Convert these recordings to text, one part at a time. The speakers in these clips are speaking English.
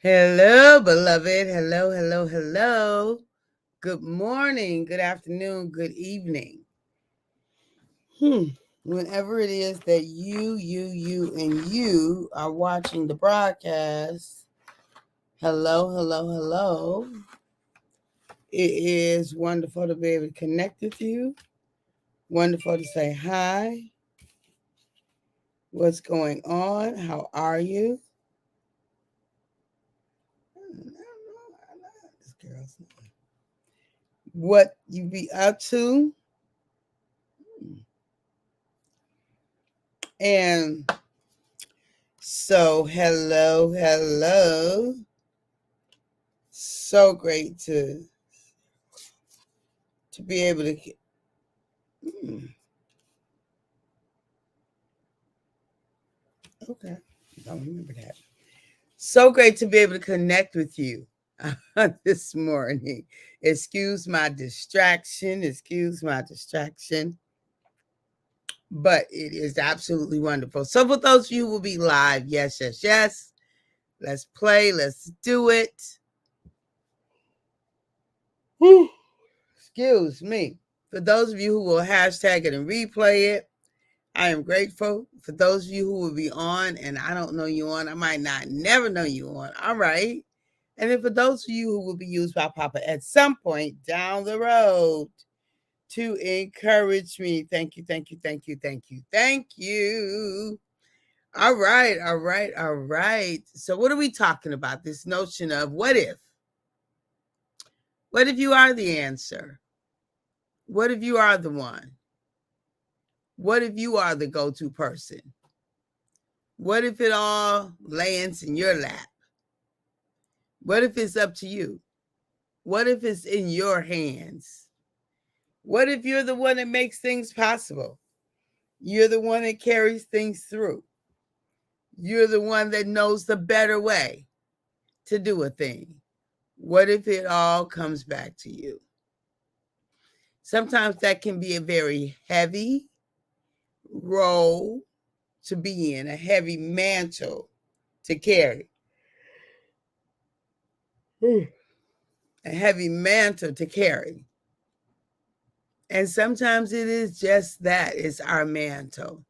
Hello, beloved. Hello, hello, hello. Good morning, good afternoon, good evening. Whenever it is that you are watching the broadcast, hello, hello, hello. It is wonderful to be able to connect with you. Wonderful to say hi. What's going on? How are you? This girl's what you be up to? And so, hello, hello. So great to be able to. Okay, don't remember that. So great to be able to connect with you this morning. Excuse my distraction. Excuse my distraction. But it is absolutely wonderful. So for those of you who will be live, yes, yes, yes. Let's play. Let's do it. Whew. Excuse me. For those of you who will hashtag it and replay it, I am grateful. For those of you who will be on and I don't know you on, I might not never know you on. All right. And then for those of you who will be used by Papa at some point down the road to encourage me, thank you, thank you, thank you, thank you, thank you. All right, all right, all right. So, what are we talking about? This notion of what if? What if you are the answer? What if you are the one? What if you are the go to person? What if it all lands in your lap? What if it's up to you? What if it's in your hands? What if you're the one that makes things possible? You're the one that carries things through. You're the one that knows the better way to do a thing. What if it all comes back to you? Sometimes that can be a very heavy role to be in, a heavy mantle to carry. A heavy mantle to carry. And sometimes it is just that, it's our mantle.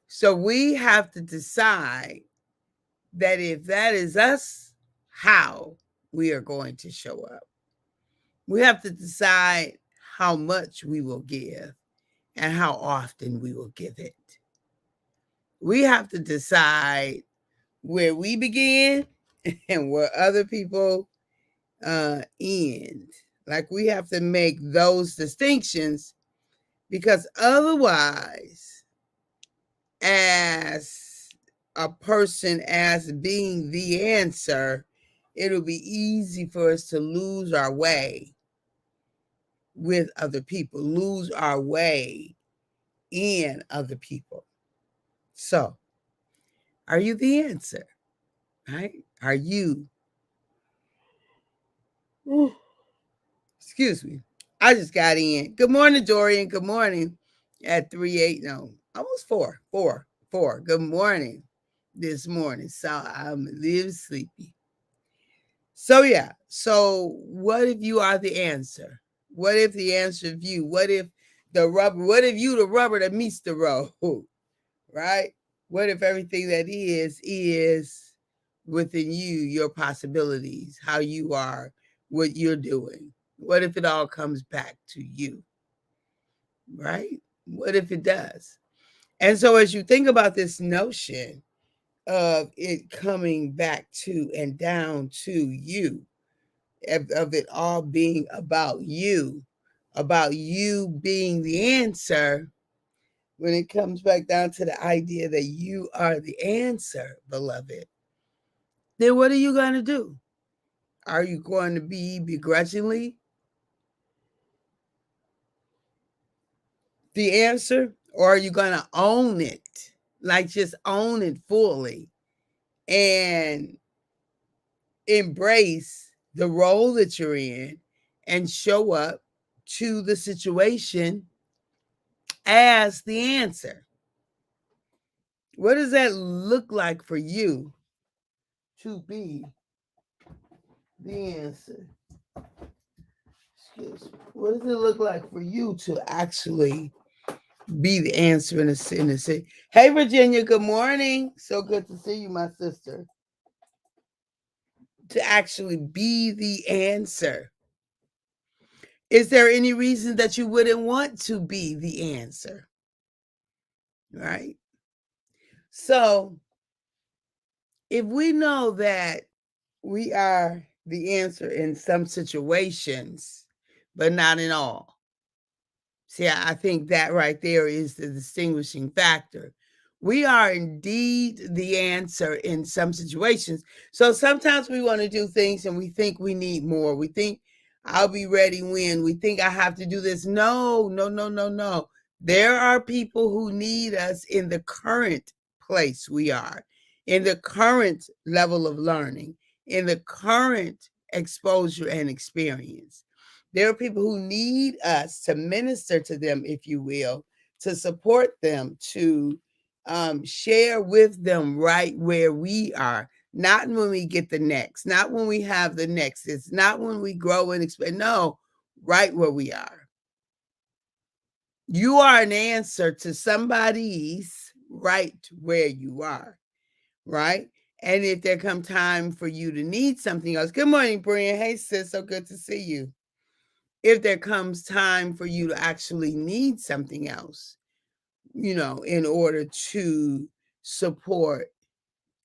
So we have to decide that if that is us, how we are going to show up. We have to decide how much we will give and how often we will give it. We have to decide where we begin and where other people end. Like we have to make those distinctions because otherwise, as a person, as being the answer, it'll be easy for us to lose our way with other people, lose our way in other people. So, are you the answer? Right? Are you? Excuse me. I just got in. Good morning, Dorian. Good morning. At 3-8, no, almost 4. Good morning this morning. So I'm a little sleepy. So yeah. So what if you are the answer? What if the answer of you? What if the rubber? What if you the rubber that meets the road? Right? What if everything that is within you, your possibilities, how you are, what you're doing? What if it all comes back to you? Right? What if it does? And so as you think about this notion of it coming back to and down to you, of it all being about you being the answer, when it comes back down to the idea that you are the answer, beloved, then what are you going to do? Are you going to be begrudgingly the answer? Or are you going to own it? Like just own it fully and embrace the role that you're in and show up to the situation as the answer. What does that look like for you to be the answer. Excuse me. What does it look like for you to actually be the answer in the city? Hey, Virginia, good morning. So good to see you, my sister. To actually be the answer. Is there any reason that you wouldn't want to be the answer? Right? So, if we know that we are the answer in some situations, but not in all. See, I think that right there is the distinguishing factor. We are indeed the answer in some situations. So sometimes we want to do things and we think we need more. We think I'll be ready when. We think I have to do this. No, no, no, no, no. There are people who need us in the current place we are, in the current level of learning, in the current exposure and experience. There are people who need us to minister to them, if you will, to support them, to share with them right where we are. Not when we get the next, not when we have the next. It's not when we grow and expand. No, right where we are. You are an answer to somebody's right where you are, right? And if there come time for you to need something else, good morning, Brian. Hey, sis, so good to see you. If there comes time for you to actually need something else, in order to support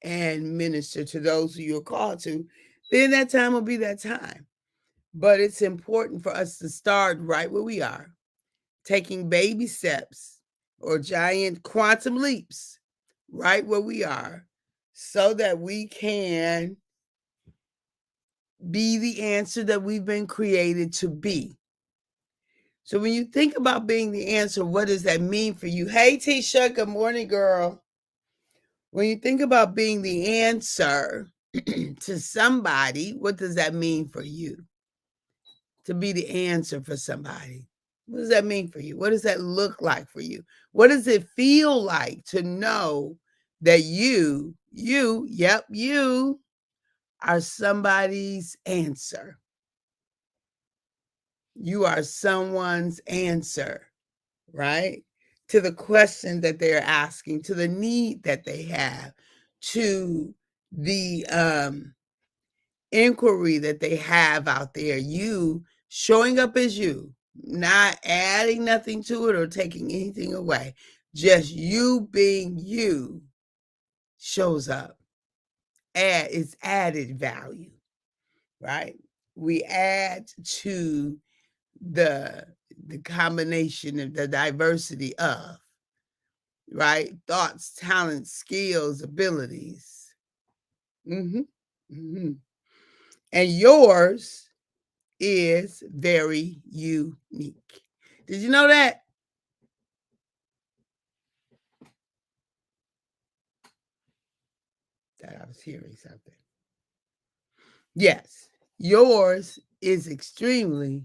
and minister to those who you're called to, then that time will be that time. But it's important for us to start right where we are, taking baby steps or giant quantum leaps right where we are, so that we can be the answer that we've been created to be. So when you think about being the answer, what does that mean for you? Hey, Tisha, good morning, girl. When you think about being the answer to somebody, what does that mean for you? To be the answer for somebody. What does that mean for you? What does that look like for you? What does it feel like to know that you are somebody's answer? You are someone's answer, right? To the question that they're asking, to the need that they have, to the inquiry that they have out there. You showing up as you, not adding nothing to it or taking anything away. Just you being you shows up. It's added value, right? We add to the combination of the diversity of, right? Thoughts, talents, skills, abilities. Mm-hmm. Mm-hmm. And yours is very unique. Did you know that? That I was hearing something. Yes, yours is extremely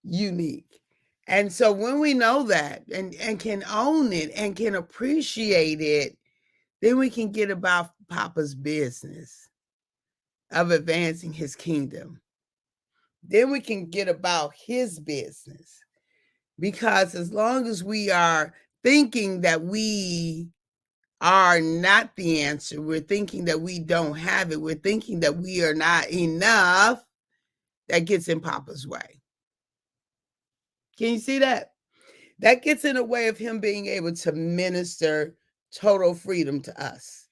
unique. And so when we know that and can own it and can appreciate it, then we can get about Papa's business of advancing his kingdom. Then we can get about his business. Because as long as we are thinking that we are not the answer, we're thinking that we don't have it, we're thinking that we are not enough, that gets in Papa's way. Can you see that? That gets in the way of him being able to minister total freedom to us.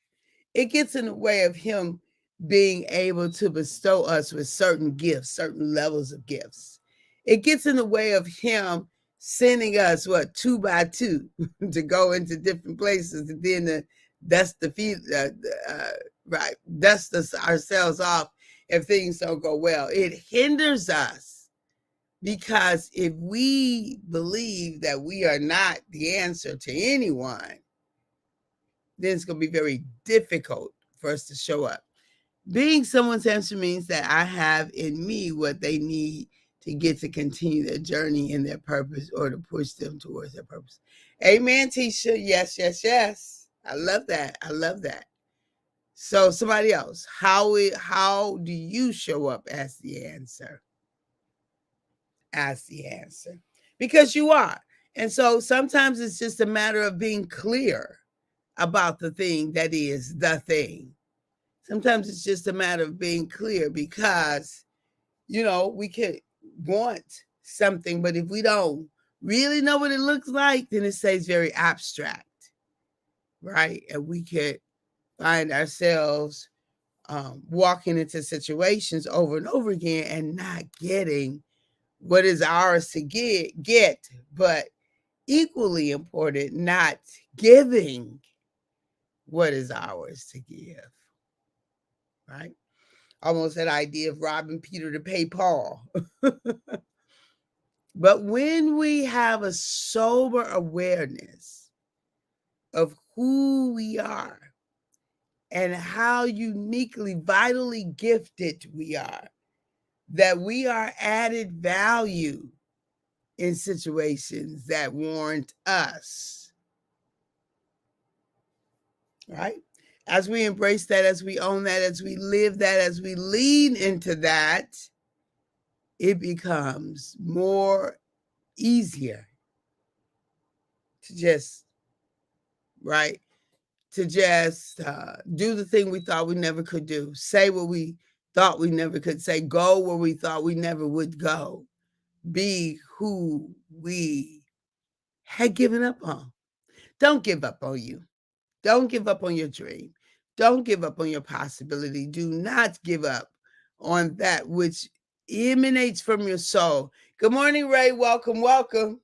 It gets in the way of him being able to bestow us with certain gifts, certain levels of gifts. It gets in the way of him sending us, 2 by 2 to go into different places and then to dust the feet, right, dust us ourselves off if things don't go well. It hinders us because if we believe that we are not the answer to anyone, then it's going to be very difficult for us to show up. Being someone's answer means that I have in me what they need to get to continue their journey in their purpose or to push them towards their purpose. Amen, Tisha. Yes, yes, yes. I love that. I love that. So somebody else, how do you show up as the answer? As the answer. Because you are. And so sometimes it's just a matter of being clear about the thing that is the thing. Sometimes it's just a matter of being clear because, we could want something, but if we don't really know what it looks like, then it stays very abstract, right? And we could find ourselves walking into situations over and over again and not getting what is ours to get, but equally important, not giving what is ours to give, right? Almost that idea of robbing Peter to pay Paul. But when we have a sober awareness of who we are and how uniquely, vitally gifted we are, that we are added value in situations that warrant us, right? As we embrace that, as we own that, as we live that, as we lean into that, it becomes more easier to just, right? To just do the thing we thought we never could do, say what we thought we never could say, go where we thought we never would go, be who we had given up on. Don't give up on you. Don't give up on your dream. Don't give up on your possibility. Do not give up on that which emanates from your soul. Good morning, Ray. Welcome, welcome.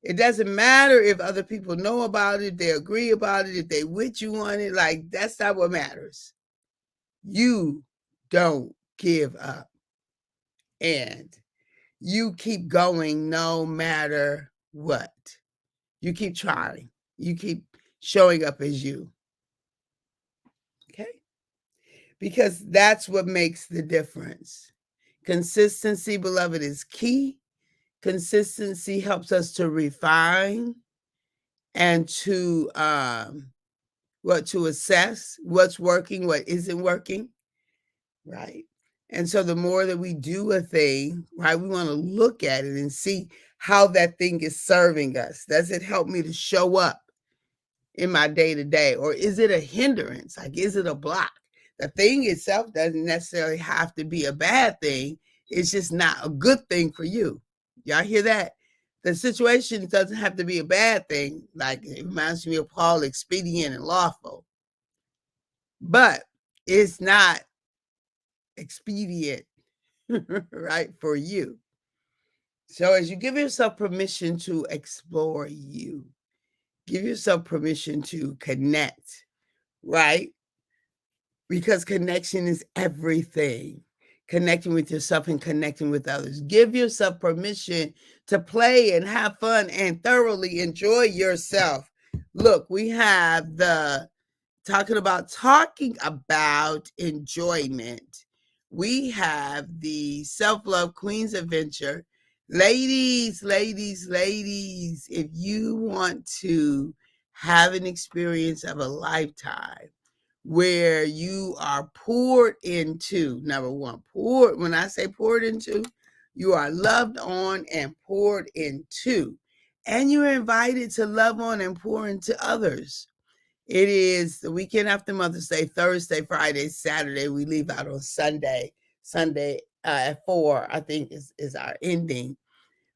It doesn't matter if other people know about it, they agree about it, if they with you on it. Like, that's not what matters. You don't give up. And you keep going no matter what. You keep trying. You keep showing up as you. Okay? Because that's what makes the difference. Consistency, beloved, is key. Consistency helps us to refine and to assess what's working, what isn't working, right? And so the more that we do a thing, right, we want to look at it and see how that thing is serving us. Does it help me to show up in my day to day? Or is it a hindrance? Like, is it a block? The thing itself doesn't necessarily have to be a bad thing. It's just not a good thing for you. Y'all hear that? The situation doesn't have to be a bad thing. Like, it reminds me of Paul, expedient and lawful. But it's not expedient, right, for you. So as you give yourself permission to explore you, give yourself permission to connect, right? Because connection is everything. Connecting with yourself and connecting with others. Give yourself permission to play and have fun and thoroughly enjoy yourself. Look, we have talking about enjoyment. We have the Self-Love Queens Adventure. Ladies, if you want to have an experience of a lifetime where you are poured into, number one, when I say poured into, you are loved on and poured into, and you're invited to love on and pour into others. It is the weekend after Mother's Day, Thursday, Friday, Saturday. We leave out on Sunday. Sunday at 4, I think, is our ending.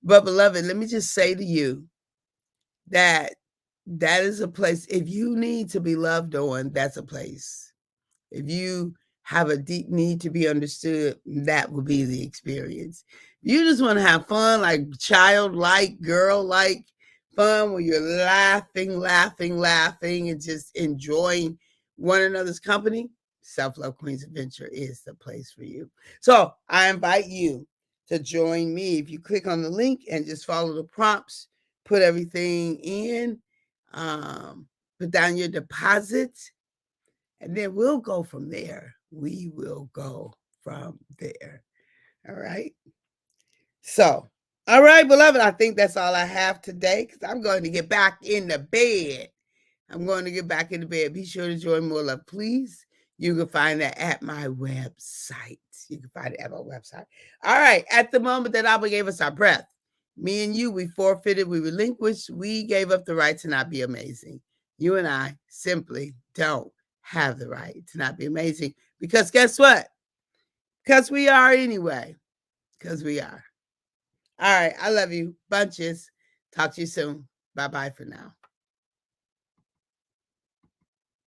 But beloved, let me just say to you that is a place. If you need to be loved on, that's a place. If you have a deep need to be understood, that will be the experience. You just want to have fun, like childlike, girl-like fun, where you're laughing, and just enjoying one another's company. Self-Love Queens Adventure is the place for you. So I invite you to join me. If you click on the link and just follow the prompts, put everything in, put down your deposits, and then we'll go from there. We will go from there. All right. So, all right, beloved, I think that's all I have today because I'm going to get back in the bed. I'm going to get back into bed. Be sure to join More Love, please. You can find that at my website. You can find it at my website. All right. At the moment that Abba gave us our breath, me and you, we forfeited, we relinquished, we gave up the right to not be amazing. You and I simply don't have the right to not be amazing. Because guess what? Because we are anyway. Because we are. All right. I love you. Bunches. Talk to you soon. Bye-bye for now.